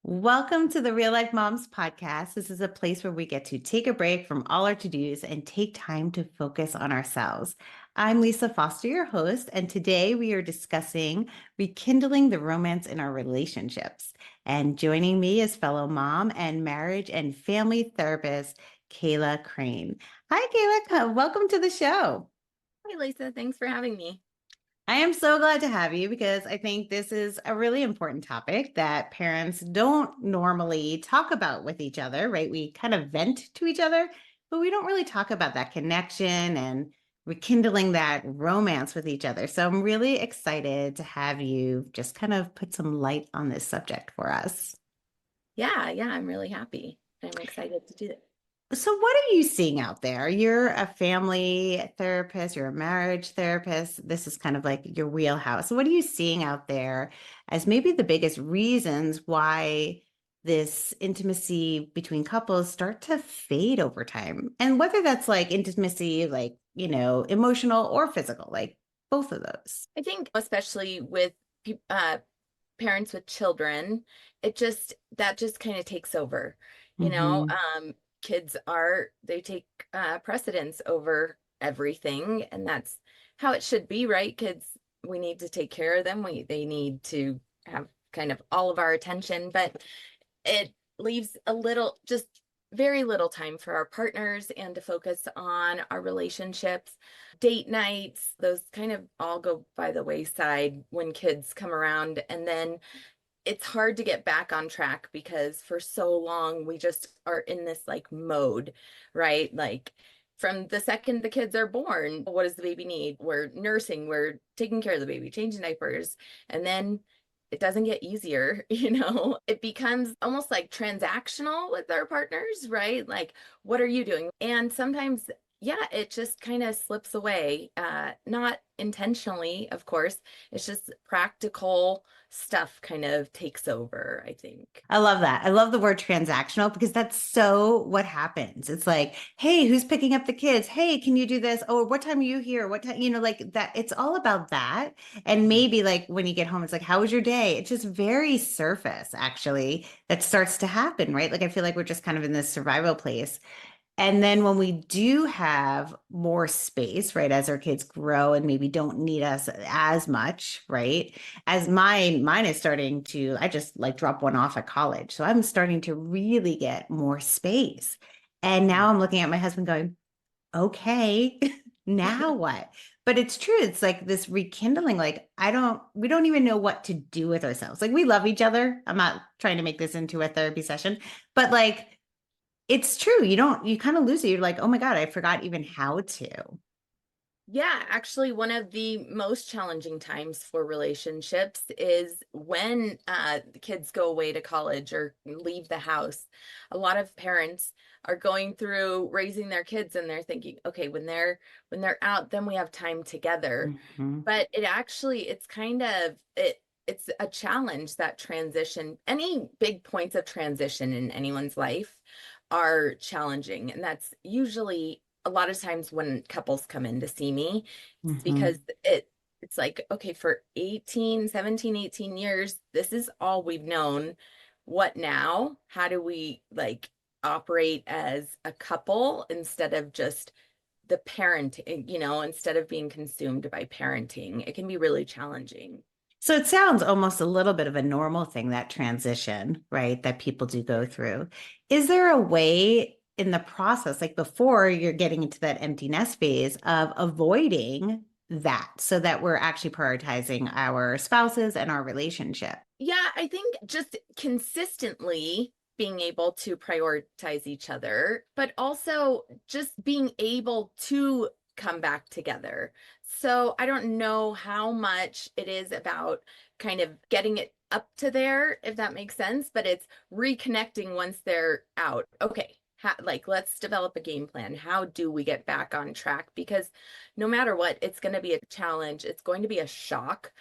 Welcome to the Real Life Momz Podcast. This is a place where we get to take a break from all our to-dos and take time to focus on ourselves. I'm Lisa Foster, your host, and today we are discussing rekindling the romance in our relationships. And joining me is fellow mom and marriage and family therapist, Kayla Crane. Hi, Kayla. Welcome to the show. Hi, Lisa. Thanks for having me. I am so glad to have you because I think this is a really important topic that parents don't normally talk about with each other, right? We kind of vent to each other, but we don't really talk about that connection and rekindling that romance with each other. So I'm really excited to have you just kind of put some light on this subject for us. Yeah, I'm really happy. I'm excited to do this. So, what are you seeing out there? You're a family therapist, you're a marriage therapist. This is kind of like your wheelhouse. What are you seeing out there as maybe the biggest reasons why this intimacy between couples start to fade over time? And whether that's like intimacy, like, emotional or physical, like both of those. I think especially with parents with children, that just kind of takes over. You know, Hmm. kids they take precedence over everything, and that's how it should be, right? Kids, we need to take care of them. They need to have kind of all of our attention, but it leaves just very little time for our partners and to focus on our relationships. Date nights, those kind of all go by the wayside when kids come around. And then it's hard to get back on track because for so long we just are in this like mode, right? Like from the second the kids are born, what does the baby need? We're nursing, we're taking care of the baby, changing diapers. And then it doesn't get easier, it becomes almost like transactional with our partners, right? Like, what are you doing? And sometimes, yeah, it just kind of slips away, not intentionally, of course. It's just practical stuff kind of takes over, I think. I love that. I love the word transactional because that's so what happens. It's like, hey, who's picking up the kids? Hey, can you do this? Oh, what time are you here? What time, like that. It's all about that. And maybe like when you get home, it's like, how was your day? It's just very surface, actually, that starts to happen, right? Like I feel like we're just kind of in this survival place. And then when we do have more space, right, as our kids grow and maybe don't need us as much, right? As mine is starting to, I just like drop one off at college. So I'm starting to really get more space. And now I'm looking at my husband going, okay, now what? But it's true. It's like this rekindling. Like, we don't even know what to do with ourselves. Like, we love each other. I'm not trying to make this into a therapy session, but like, it's true. You kind of lose it. You're like, oh my God, I forgot even how to. Yeah, actually, one of the most challenging times for relationships is when the kids go away to college or leave the house. A lot of parents are going through raising their kids and they're thinking, okay, when they're out, then we have time together. Hmm. But it's kind of it's a challenge, that transition. Any big points of transition in anyone's life are challenging, and that's usually a lot of times when couples come in to see me, it's because Hmm. it's like, okay, for 18 years, this is all we've known. What now? How do we like operate as a couple instead of just the parenting, instead of being consumed by parenting? It can be really challenging. So it sounds almost a little bit of a normal thing, that transition, right? That people do go through. Is there a way in the process, like before you're getting into that empty nest phase, of avoiding that so that we're actually prioritizing our spouses and our relationship? Yeah, I think just consistently being able to prioritize each other, but also just being able to come back together. So I don't know how much it is about kind of getting it up to there, if that makes sense, but it's reconnecting once they're out. Okay. Like, let's develop a game plan. How do we get back on track? Because no matter what, it's going to be a challenge. It's going to be a shock,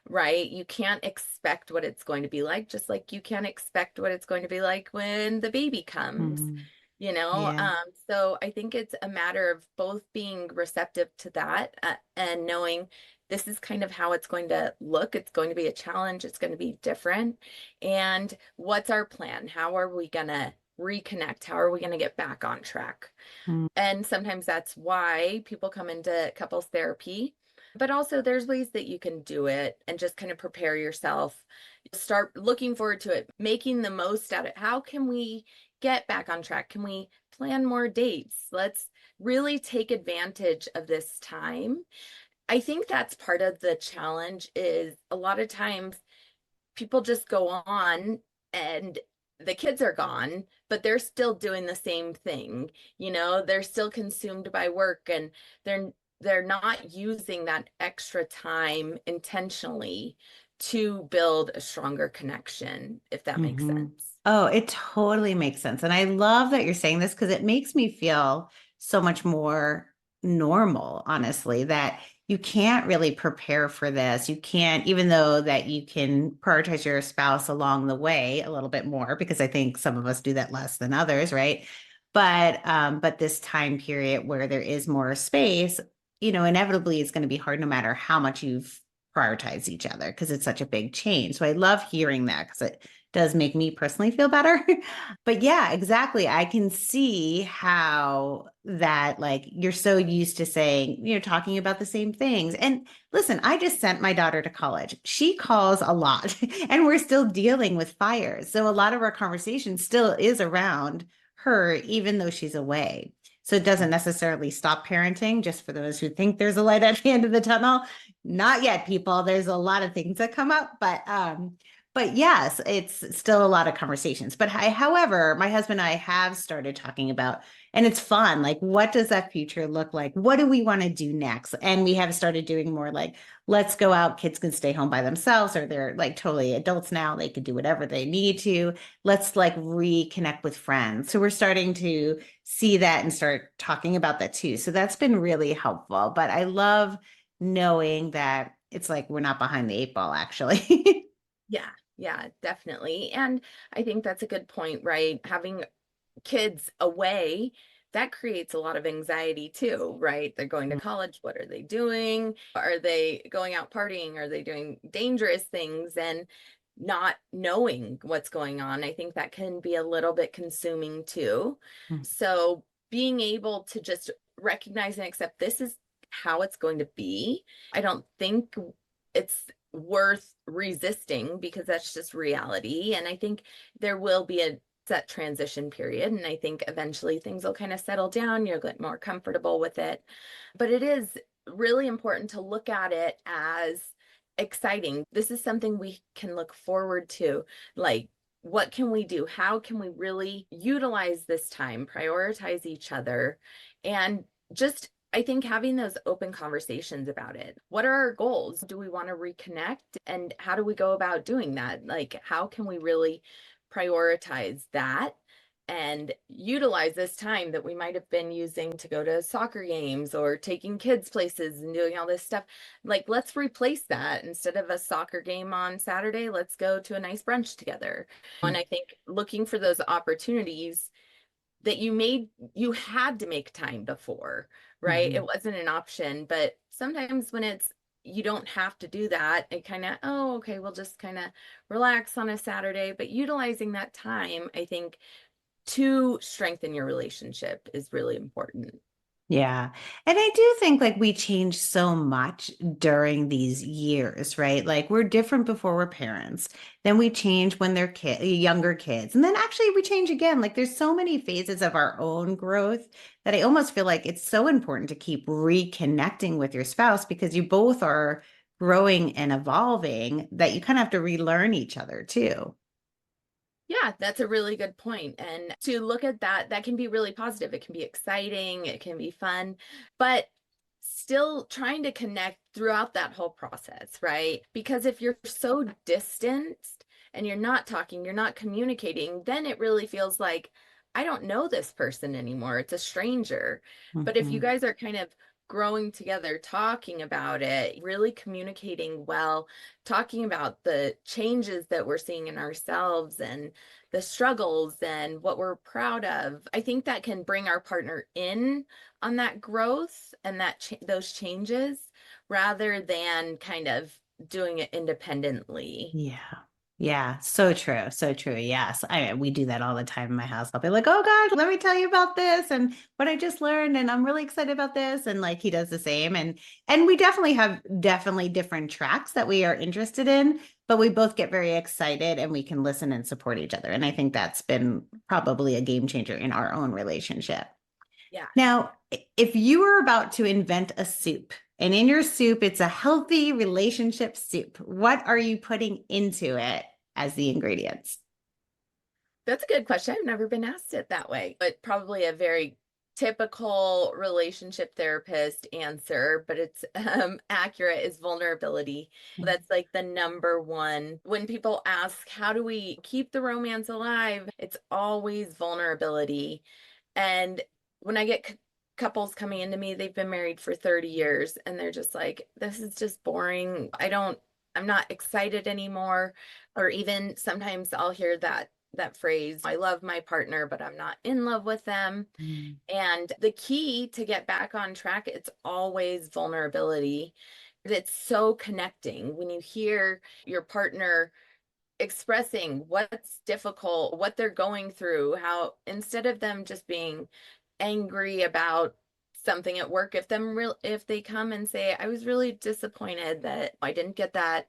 right? You can't expect what it's going to be like, just like you can't expect what it's going to be like when the baby comes, Mhm. you know? Yeah. So I think it's a matter of both being receptive to that, and knowing this is kind of how it's going to look. It's going to be a challenge. It's going to be different. And what's our plan? How are we going to reconnect? How are we going to get back on track? Mm. And sometimes that's why people come into couples therapy. But also, there's ways that you can do it and just kind of prepare yourself. Start looking forward to it, making the most out of it. How can we get back on track? Can we plan more dates? Let's really take advantage of this time. I think that's part of the challenge is a lot of times people just go on and the kids are gone, but they're still doing the same thing. They're still consumed by work and they're not using that extra time intentionally to build a stronger connection, if that makes Hmm. sense. Oh, it totally makes sense. And I love that you're saying this because it makes me feel so much more normal, honestly, that you can't really prepare for this. You can't, even though that you can prioritize your spouse along the way a little bit more, because I think some of us do that less than others, right? But this time period where there is more space, inevitably it's going to be hard no matter how much you've prioritized each other because it's such a big change. So I love hearing that because it does make me personally feel better. But yeah, exactly. I can see how that, like, you're so used to saying, talking about the same things. And listen, I just sent my daughter to college. She calls a lot, and we're still dealing with fires. So a lot of our conversation still is around her, even though she's away. So it doesn't necessarily stop parenting, just for those who think there's a light at the end of the tunnel. Not yet, people. There's a lot of things that come up, but yes, it's still a lot of conversations. But however, my husband and I have started talking about, and it's fun. Like, what does that future look like? What do we want to do next? And we have started doing more like, let's go out. Kids can stay home by themselves, or they're like totally adults now. They can do whatever they need to. Let's like reconnect with friends. So we're starting to see that and start talking about that too. So that's been really helpful. But I love knowing that it's like we're not behind the eight ball, actually. Yeah, yeah, definitely. And I think that's a good point, right? Having kids away, that creates a lot of anxiety too, right? They're going to college. What are they doing? Are they going out partying? Are they doing dangerous things? And not knowing what's going on, I think that can be a little bit consuming too. So being able to just recognize and accept this is how it's going to be. I don't think it's worth resisting because that's just reality. And I think there will be a set transition period. And I think eventually things will kind of settle down. You'll get more comfortable with it. But it is really important to look at it as exciting. This is something we can look forward to. Like, what can we do? How can we really utilize this time, prioritize each other, and just I think having those open conversations about it. What are our goals? Do we want to reconnect? And how do we go about doing that? Like, how can we really prioritize that and utilize this time that we might have been using to go to soccer games or taking kids places and doing all this stuff? Like, let's replace that. Instead of a soccer game on Saturday, let's go to a nice brunch together. And I think looking for those opportunities that you had to make time before, right? It Mhm. wasn't an option, but sometimes when it's you don't have to do that, it kind of, oh, okay, we'll just kind of relax on a Saturday. But utilizing that time, I think, to strengthen your relationship is really important. Yeah. And I do think like we change so much during these years, right? Like we're different before we're parents. Then we change when they're younger kids. And then actually we change again. Like there's so many phases of our own growth that I almost feel like it's so important to keep reconnecting with your spouse because you both are growing and evolving that you kind of have to relearn each other too. Yeah, that's a really good point. And to look at that, that can be really positive. It can be exciting, it can be fun, but still trying to connect throughout that whole process, right? Because if you're so distanced and you're not talking, you're not communicating, then it really feels like I don't know this person anymore. It's a stranger. But if you Mhm. guys are kind of growing together, talking about it, really communicating well, talking about the changes that we're seeing in ourselves and the struggles and what we're proud of. I think that can bring our partner in on that growth and those changes rather than kind of doing it independently. Yeah. Yeah, so true. So true. Yes. We do that all the time in my house. I'll be like, "Oh God, let me tell you about this and what I just learned and I'm really excited about this." And like he does the same and we definitely have definitely different tracks that we are interested in, but we both get very excited and we can listen and support each other. And I think that's been probably a game changer in our own relationship. Yeah. Now, if you were about to invent a soup, and in your soup, it's a healthy relationship soup, what are you putting into it as the ingredients? That's a good question. I've never been asked it that way, but probably a very typical relationship therapist answer, but it's accurate, is vulnerability. That's like the number one. When people ask, how do we keep the romance alive? It's always vulnerability. And when I get couples coming into me, they've been married for 30 years and they're just like, this is just boring. I'm not excited anymore. Or even sometimes I'll hear that phrase, I love my partner, but I'm not in love with them. Mm. And the key to get back on track, it's always vulnerability. It's so connecting when you hear your partner expressing what's difficult, what they're going through, how instead of them just being angry about something at work, if they come and say, I was really disappointed that I didn't get that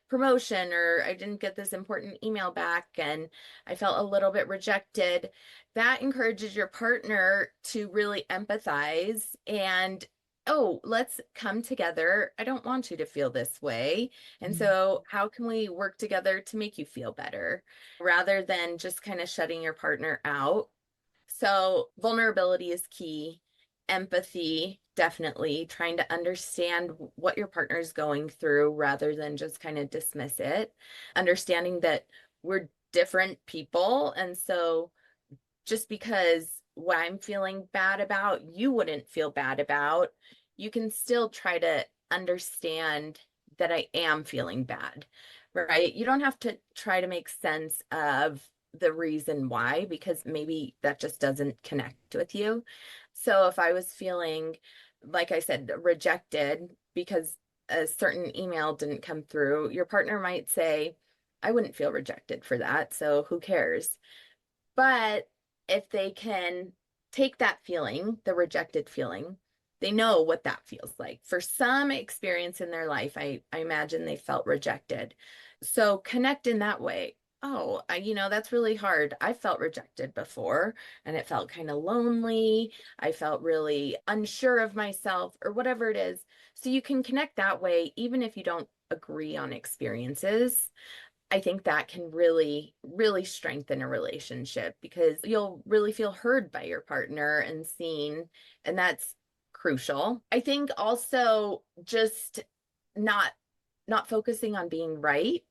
promotion or I didn't get this important email back and I felt a little bit rejected, that encourages your partner to really empathize and, oh, let's come together. I don't want you to feel this way. And so, how can we work together to make you feel better rather than just kind of shutting your partner out? So, vulnerability is key. Empathy, definitely trying to understand what your partner is going through rather than just kind of dismiss it. Understanding that we're different people. And so, just because what I'm feeling bad about, you wouldn't feel bad about, you can still try to understand that I am feeling bad, right? You don't have to try to make sense of the reason why, because maybe that just doesn't connect with you. So if I was feeling, like I said, rejected because a certain email didn't come through, your partner might say, I wouldn't feel rejected for that. So who cares? But if they can take that feeling, the rejected feeling, they know what that feels like. For some experience in their life, I imagine they felt rejected. So connect in that way. Oh, that's really hard. I felt rejected before and it felt kind of lonely. I felt really unsure of myself or whatever it is. So you can connect that way, even if you don't agree on experiences. I think that can really, really strengthen a relationship because you'll really feel heard by your partner and seen, and that's crucial. I think also just not not focusing on being right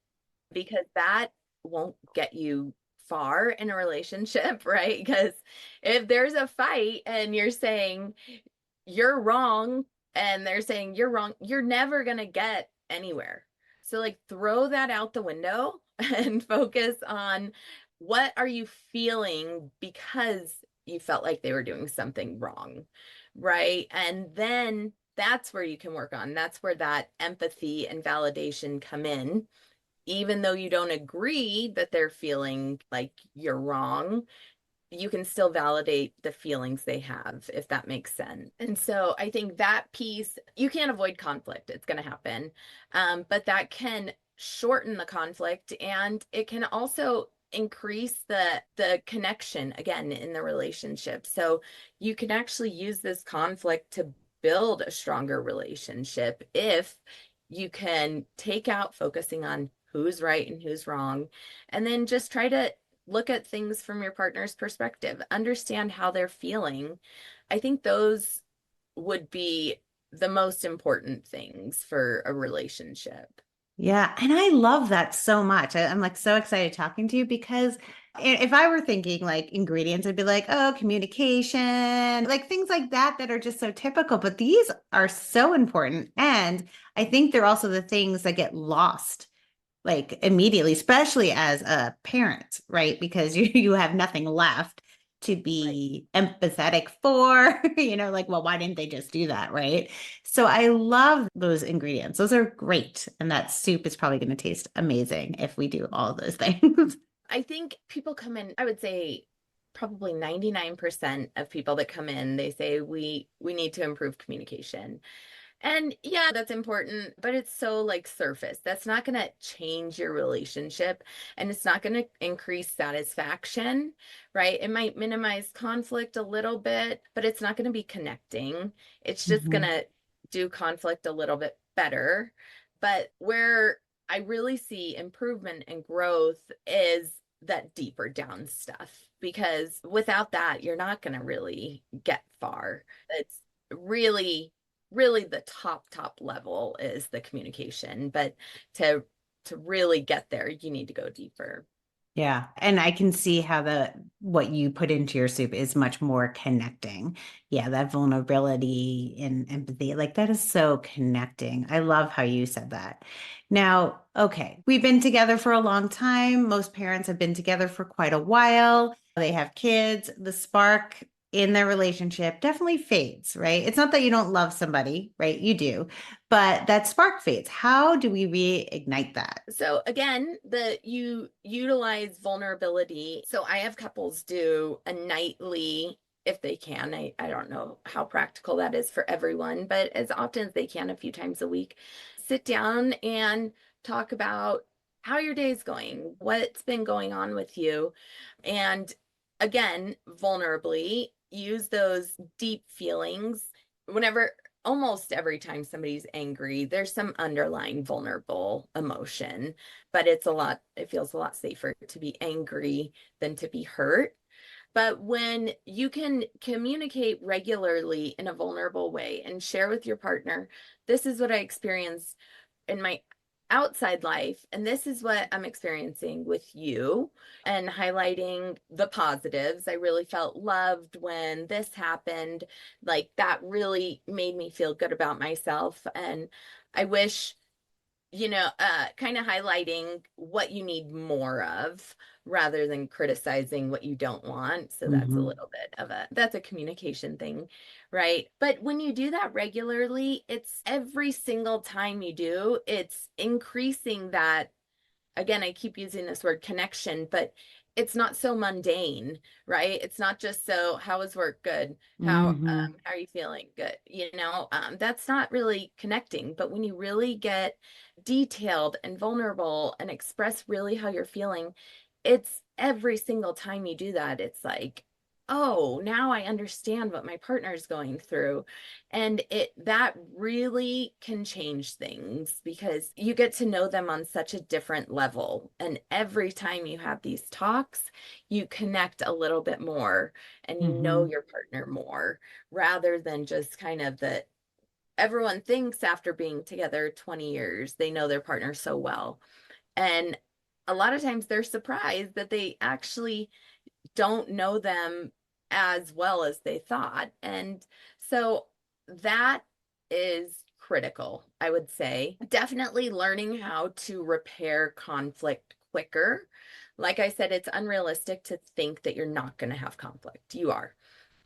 because that won't get you far in a relationship, right? Because if there's a fight and you're saying you're wrong and they're saying you're wrong, you're never going to get anywhere. So like throw that out the window and focus on what are you feeling because you felt like they were doing something wrong, right? And then that's where you can work on. That's where that empathy and validation come in. Even though you don't agree that they're feeling like you're wrong, you can still validate the feelings they have, if that makes sense. And so I think that piece, you can't avoid conflict, it's going to happen. But that can shorten the conflict and it can also increase the connection again in the relationship. So you can actually use this conflict to build a stronger relationship if you can take out focusing on who's right and who's wrong and then just try to look at things from your partner's perspective, understand how they're feeling. I think those would be the most important things for a relationship. Yeah. And I love that so much. I'm like so excited talking to you because if I were thinking like ingredients, I'd be like, oh, communication, like things like that that are just so typical. But these are so important. And I think they're also the things that get lost like immediately, especially as a parent, right? Because you have nothing left. to Right. be empathetic for, like, well, why didn't they just do that? Right. So I love those ingredients. Those are great. And that soup is probably going to taste amazing if we do all those things. I think people come in, I would say probably 99% of people that come in, they say we need to improve communication. And yeah, that's important, but it's so like surface. That's not going to change your relationship and it's not going to increase satisfaction, right? It might minimize conflict a little bit, but it's not going to be connecting. It's just going Mhm. to do conflict a little bit better. But where I really see improvement and growth is that deeper down stuff, because without that, you're not going to really get far. It's really really the top level is the communication, but to really get there you need to go deeper. Yeah. And I can see how what you put into your soup is much more connecting. Yeah, that vulnerability and empathy, like that is so connecting. I love how you said that. Now, okay, we've been together for a long time. Most parents have been together for quite a while. They have kids. The spark in their relationship definitely fades, right? It's not that you don't love somebody, right? You do, but that spark fades. How do we reignite that? So again, the you utilize vulnerability. So I have couples do a nightly, if they can. I don't know how practical that is for everyone, but as often as they can, a few times a week, sit down and talk about how your day is going, what's been going on with you. And again, vulnerably use those deep feelings whenever almost every time somebody's angry, there's some underlying vulnerable emotion, but it feels a lot safer to be angry than to be hurt. But when you can communicate regularly in a vulnerable way and share with your partner, this is what I experienced in my outside life, and this is what I'm experiencing with you, and highlighting the positives. I really felt loved when this happened. Like that really made me feel good about myself. And I wish, kind of highlighting what you need more of rather than criticizing what you don't want. So that's a Mhm. little bit of that's a communication thing, right? But when you do that regularly, it's every single time you do, it's increasing that. Again, I keep using this word connection, but it's not so mundane, right? It's not just so, how was work? Good. Mhm. How are you feeling? Good. That's not really connecting. But when you really get detailed and vulnerable and express really how you're feeling, it's every single time you do that, it's like, oh, now I understand what my partner is going through. And that really can change things because you get to know them on such a different level. And every time you have these talks, you connect a little bit more and you know Mhm. your partner more, rather than just kind of the everyone thinks after being together 20 years, they know their partner so well. And a lot of times they're surprised that they actually don't know them as well as they thought. And so that is critical, I would say. Definitely learning how to repair conflict quicker. Like I said, it's unrealistic to think that you're not going to have conflict. You are.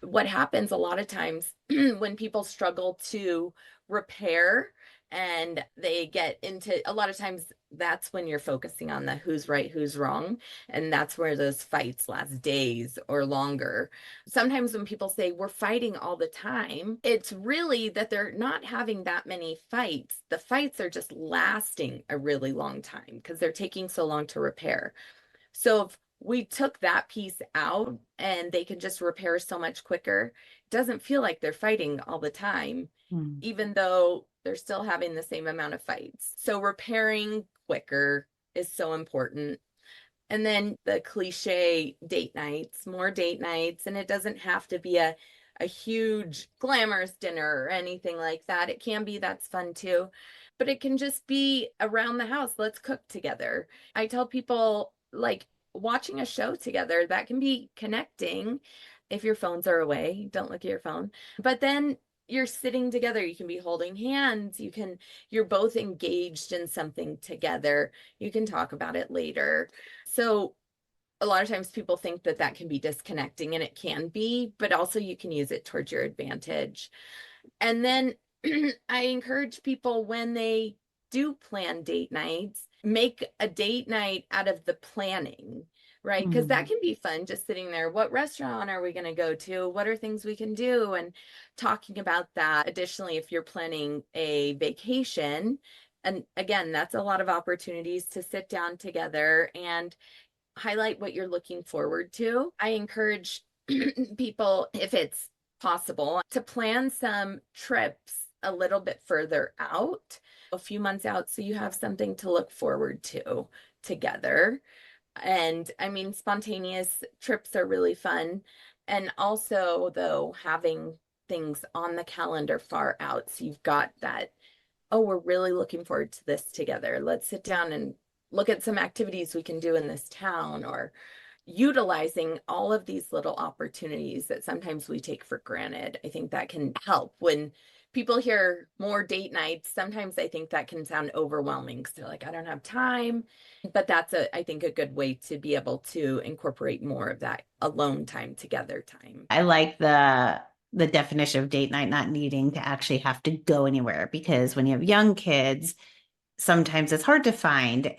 What happens a lot of times when people struggle to repair and they get into, a lot of times that's when you're focusing on the who's right, who's wrong. And that's where those fights last days or longer. Sometimes when people say we're fighting all the time, it's really that they're not having that many fights. The fights are just lasting a really long time because they're taking so long to repair. So if we took that piece out and they can just repair so much quicker, it doesn't feel like they're fighting all the time, Mhm. even though they're still having the same amount of fights. So repairing quicker is so important. And then the cliche date nights, more date nights, and it doesn't have to be a huge glamorous dinner or anything like that. It can be, that's fun too. But it can just be around the house. Let's cook together. I tell people like watching a show together, that can be connecting if your phones are away. Don't look at your phone. But then you're sitting together, you can be holding hands, you're both engaged in something together. You can talk about it later. So a lot of times people think that that can be disconnecting, and it can be, but also you can use it towards your advantage. And then I encourage people, when they do plan date nights, make a date night out of the planning, right? Because that can be fun, just sitting there. What restaurant are we going to go to? What are things we can do? And talking about that. Additionally, if you're planning a vacation, and again, that's a lot of opportunities to sit down together and highlight what you're looking forward to. I encourage people, if it's possible, to plan some trips a little bit further out, a few months out, so you have something to look forward to together. And I mean, spontaneous trips are really fun. And also, though, having things on the calendar far out, so you've got that, oh, we're really looking forward to this together. Let's sit down and look at some activities we can do in this town, or utilizing all of these little opportunities that sometimes we take for granted. I think that can help. When people hear more date nights, sometimes I think that can sound overwhelming because they're like, I don't have time. But that's I think, a good way to be able to incorporate more of that alone time, together time. I like the definition of date night not needing to actually have to go anywhere, because when you have young kids, sometimes it's hard to find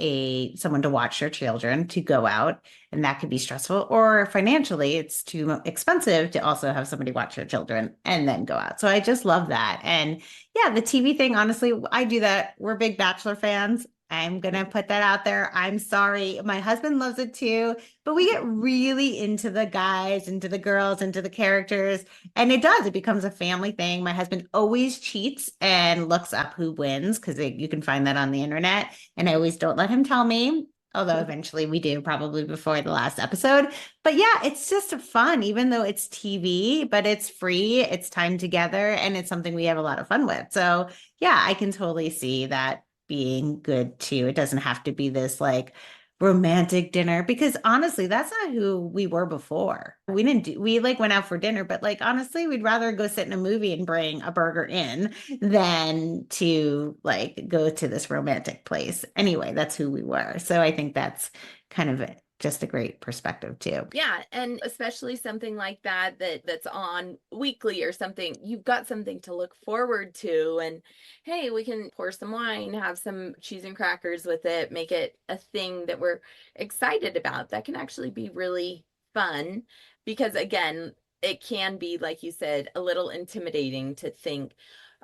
someone to watch your children to go out, and that could be stressful, or financially it's too expensive to also have somebody watch your children and then go out. So I just love that. And yeah, the TV thing, honestly, I do that. We're big Bachelor fans. I'm gonna put that out there. I'm sorry. My husband loves it too, but we get really into the guys, into the girls, into the characters. And it becomes a family thing. My husband always cheats and looks up who wins, because you can find that on the internet. And I always don't let him tell me, although eventually we do, probably before the last episode. But yeah, it's just fun, even though it's TV, but it's free, it's time together, and it's something we have a lot of fun with. So yeah, I can totally see that being good too. It doesn't have to be this like romantic dinner, because honestly, that's not who we were before. We like went out for dinner, but like honestly, we'd rather go sit in a movie and bring a burger in than to like go to this romantic place. Anyway, that's who we were. So I think that's kind of just a great perspective too. Yeah, and especially something like that that's on weekly or something, you've got something to look forward to. And hey, we can pour some wine, have some cheese and crackers with it, make it a thing that we're excited about. That can actually be really fun, because again, it can be, like you said, a little intimidating to think,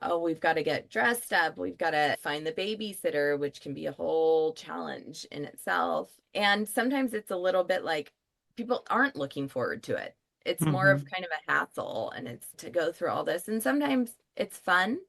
oh, we've got to get dressed up, we've got to find the babysitter, which can be a whole challenge in itself. And sometimes it's a little bit like people aren't looking forward to it. It's more of kind of a hassle, and it's to go through all this. And sometimes it's fun,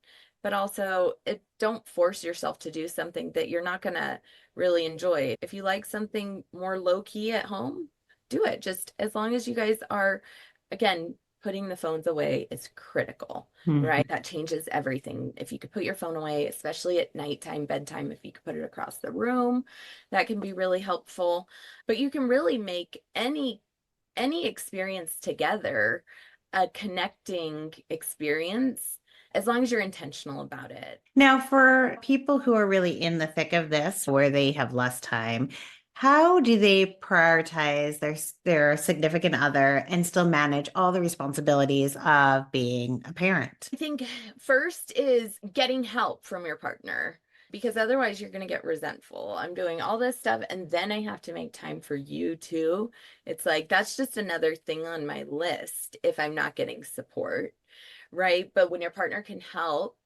but also don't force yourself to do something that you're not going to really enjoy. If you like something more low key at home, do it. Just as long as you guys are, again, putting the phones away is critical, right? That changes everything. If you could put your phone away, especially at nighttime, bedtime, if you could put it across the room, that can be really helpful. But you can really make any experience together a connecting experience, as long as you're intentional about it. Now, for people who are really in the thick of this, where they have less time, how do they prioritize their significant other and still manage all the responsibilities of being a parent? I think first is getting help from your partner, because otherwise you're going to get resentful. I'm doing all this stuff and then I have to make time for you too. It's like, that's just another thing on my list if I'm not getting support, right? But when your partner can help,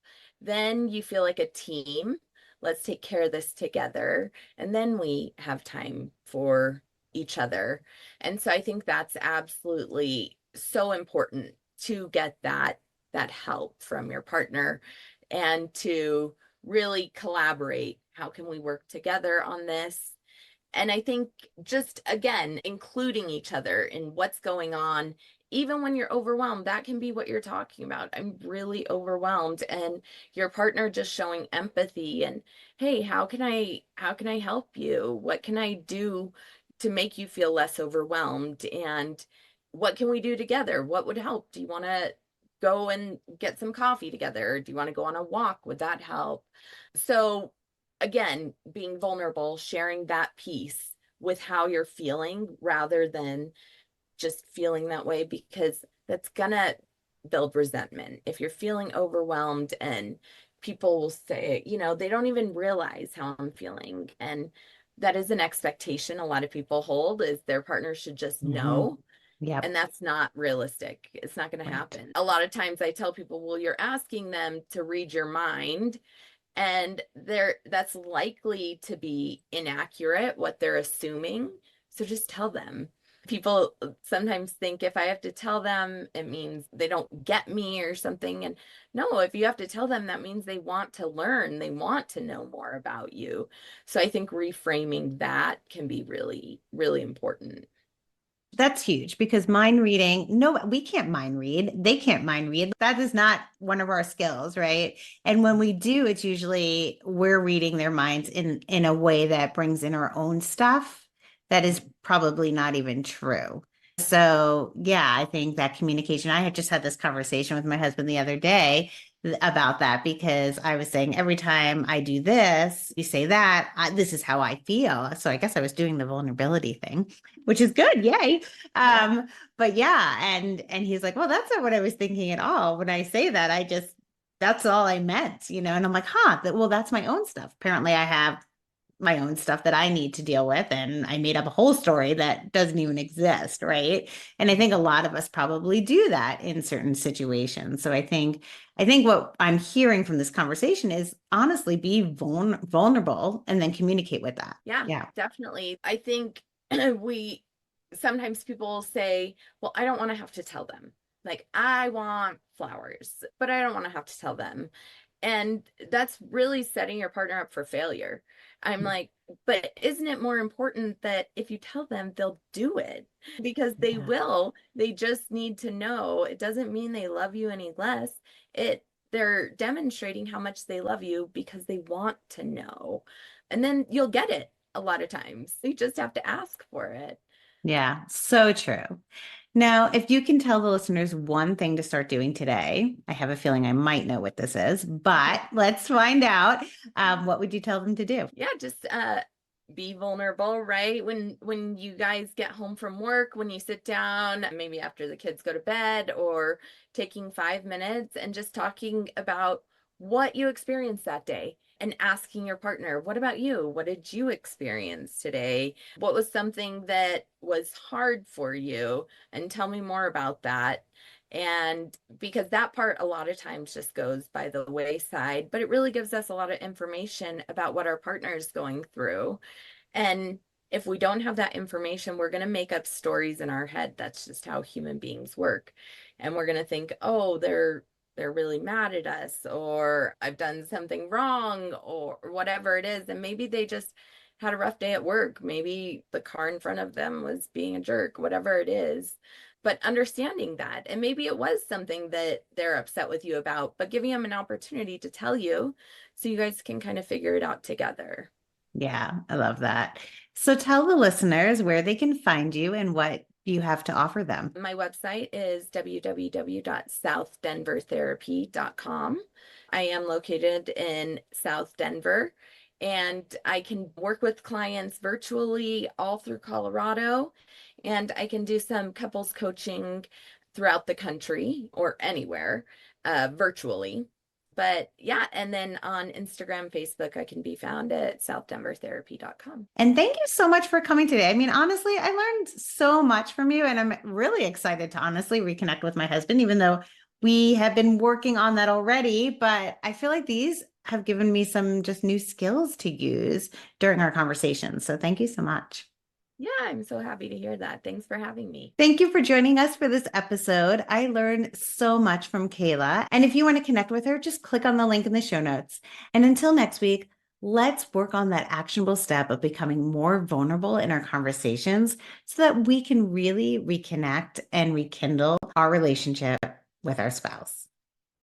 then you feel like a team. Let's take care of this together. And then we have time for each other. And so I think that's absolutely so important, to get that help from your partner and to really collaborate. How can we work together on this? And I think, just again, including each other in what's going on, even when you're overwhelmed, that can be what you're talking about. I'm really overwhelmed, and your partner just showing empathy and, hey, how can I help you? What can I do to make you feel less overwhelmed? And what can we do together? What would help? Do you want to go and get some coffee together? Do you want to go on a walk? Would that help? So again, being vulnerable, sharing that piece with how you're feeling rather than just feeling that way, because that's gonna build resentment. If you're feeling overwhelmed and people will say, they don't even realize how I'm feeling. And that is an expectation a lot of people hold, is their partner should just Mhm. know. Yep. And that's not realistic. It's not going to Right. happen. A lot of times I tell people, well, you're asking them to read your mind, and that's likely to be inaccurate what they're assuming. So just tell them. People sometimes think if I have to tell them, it means they don't get me or something. And no, if you have to tell them, that means they want to learn, they want to know more about you. So I think reframing that can be really, really important. That's huge because mind reading, no, we can't mind read. They can't mind read. That is not one of our skills, right? And when we do, it's usually we're reading their minds in a way that brings in our own stuff that is probably not even true. So, yeah, I think that communication, I had just had this conversation with my husband the other day about that because I was saying every time I do this, you say that, this is how I feel. So I guess I was doing the vulnerability thing, which is good. Yay. Yeah. But yeah, and he's like, well, that's not what I was thinking at all. When I say that, that's all I meant, and I'm like, well, that's my own stuff. Apparently I have my own stuff that I need to deal with. And I made up a whole story that doesn't even exist. Right. And I think a lot of us probably do that in certain situations. So I think what I'm hearing from this conversation is honestly be vulnerable and then communicate with that. Yeah, Yeah. definitely. I think we sometimes people say, well, I don't want to have to tell them. Like, I want flowers, but I don't want to have to tell them. And that's really setting your partner up for failure. I'm like, but isn't it more important that if you tell them, they'll do it? Because they Yeah. will. They just need to know. It doesn't mean they love you any less. They're demonstrating how much they love you because they want to know. And then you'll get it a lot of times. You just have to ask for it. Yeah, so true. Now, if you can tell the listeners one thing to start doing today, I have a feeling I might know what this is, but let's find out. What would you tell them to do? Yeah, just be vulnerable, right? When you guys get home from work, when you sit down, maybe after the kids go to bed, or taking 5 minutes and just talking about what you experienced that day, and asking your partner, what about you? What did you experience today? What was something that was hard for you? And tell me more about that. And because that part a lot of times just goes by the wayside, but it really gives us a lot of information about what our partner is going through. And if we don't have that information, we're going to make up stories in our head. That's just how human beings work. And we're going to think, oh, they're really mad at us, or I've done something wrong, or whatever it is. And maybe they just had a rough day at work. Maybe the car in front of them was being a jerk, whatever it is. But understanding that, and maybe it was something that they're upset with you about, but giving them an opportunity to tell you so you guys can kind of figure it out together. Yeah, I love that. So tell the listeners where they can find you and what you have to offer them. My website is www.southdenvertherapy.com. I am located in South Denver, and I can work with clients virtually all through Colorado, and I can do some couples coaching throughout the country or anywhere virtually. But yeah, and then on Instagram, Facebook, I can be found at southdenvertherapy.com. And thank you so much for coming today. I mean, honestly, I learned so much from you, and I'm really excited to honestly reconnect with my husband, even though we have been working on that already. But I feel like these have given me some just new skills to use during our conversation. So thank you so much. Yeah, I'm so happy to hear that. Thanks for having me. Thank you for joining us for this episode. I learned so much from Kayla. And if you want to connect with her, just click on the link in the show notes. And until next week, let's work on that actionable step of becoming more vulnerable in our conversations so that we can really reconnect and rekindle our relationship with our spouse.